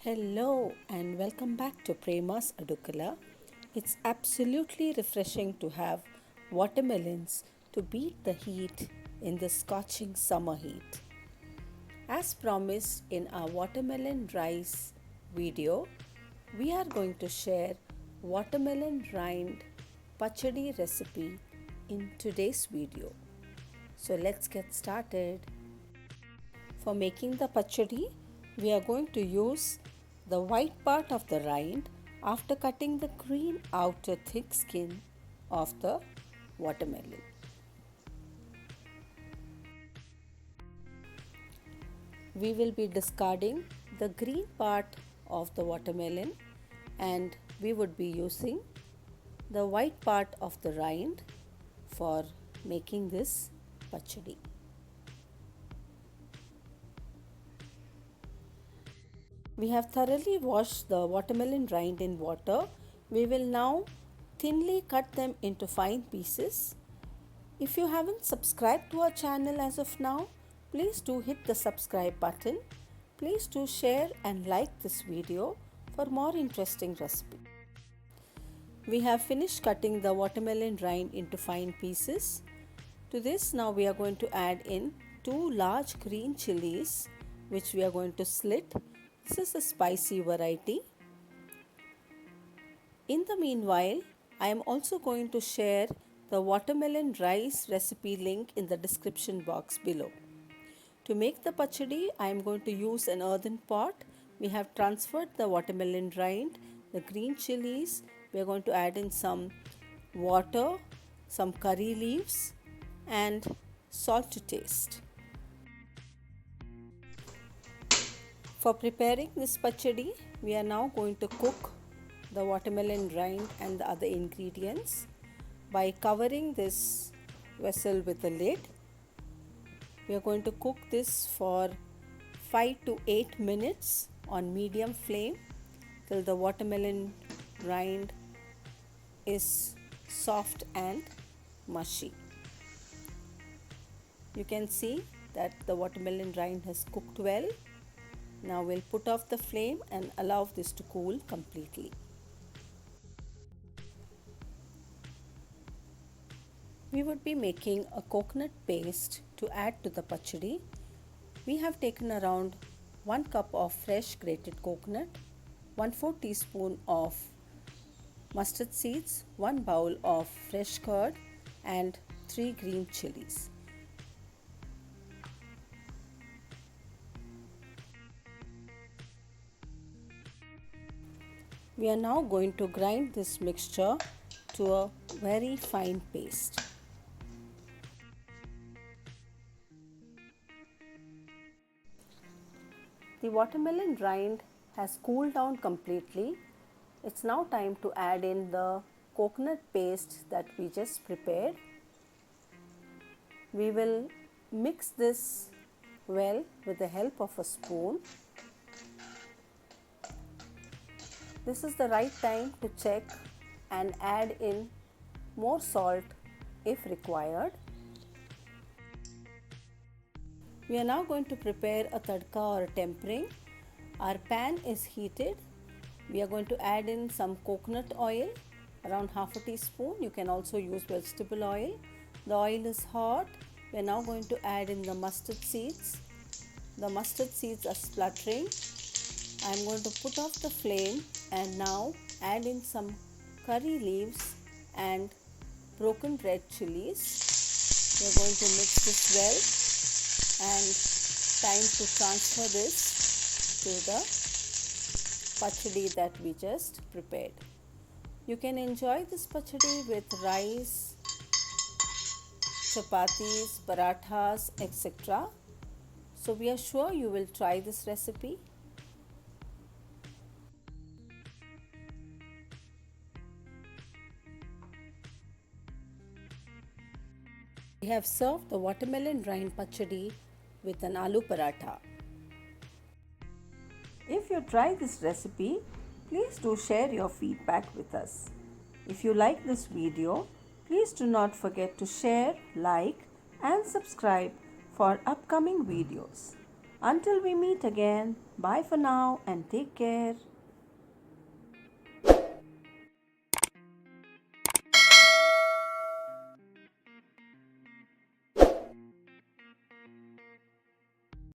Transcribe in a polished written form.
Hello and welcome back to Prema's Adukala. It's absolutely refreshing to have watermelons to beat the heat in the scorching summer heat. As promised in our watermelon rice video, we are going to share watermelon rind pachadi recipe in today's video. So let's get started. For making the pachadi, we are going to use the white part of the rind after cutting the green outer thick skin of the watermelon. We will be discarding the green part of the watermelon and we would be using the white part of the rind for making this pachadi. We have thoroughly washed the watermelon rind in water. We will now thinly cut them into fine pieces. If you haven't subscribed to our channel as of now, please do hit the subscribe button. Please do share and like this video for more interesting recipes. We have finished cutting the watermelon rind into fine pieces. To this now we are going to add in 2 large green chilies which we are going to slit. This is a spicy variety. In the meanwhile, I am also going to share the watermelon rice recipe link in the description box below. To make the pachadi, I am going to use an earthen pot. We have transferred the watermelon rind, the green chilies. We are going to add in some water, some curry leaves and salt to taste. For preparing this pachadi, we are now going to cook the watermelon rind and the other ingredients by covering this vessel with a lid. We are going to cook this for 5 to 8 minutes on medium flame till the watermelon rind is soft and mushy. You can see that the watermelon rind has cooked well. Now we'll put off the flame and allow this to cool completely. We would be making a coconut paste to add to the pachadi. We have taken around 1 cup of fresh grated coconut, 1/4 teaspoon of mustard seeds, 1 bowl of fresh curd and 3 green chilies. We are now going to grind this mixture to a very fine paste. The watermelon rind has cooled down completely. It's now time to add in the coconut paste that we just prepared. We will mix this well with the help of a spoon. This is the right time to check and add in more salt if required. We are now going to prepare a tadka or tempering. Our pan is heated. We are going to add in some coconut oil, around 1/2 teaspoon. You can also use vegetable oil. The oil is hot. We are now going to add in the mustard seeds. The mustard seeds are spluttering. I am going to put off the flame and now add in some curry leaves and broken red chillies. We are going to mix this well and time to transfer this to the pachadi that we just prepared. You can enjoy this pachadi with rice, chapatis, parathas, etc. So we are sure you will try this recipe. We have served the watermelon rind pachadi with an aloo paratha. If you try this recipe, please do share your feedback with us. If you like this video, please do not forget to share, like and subscribe for upcoming videos. Until we meet again, bye for now and take care.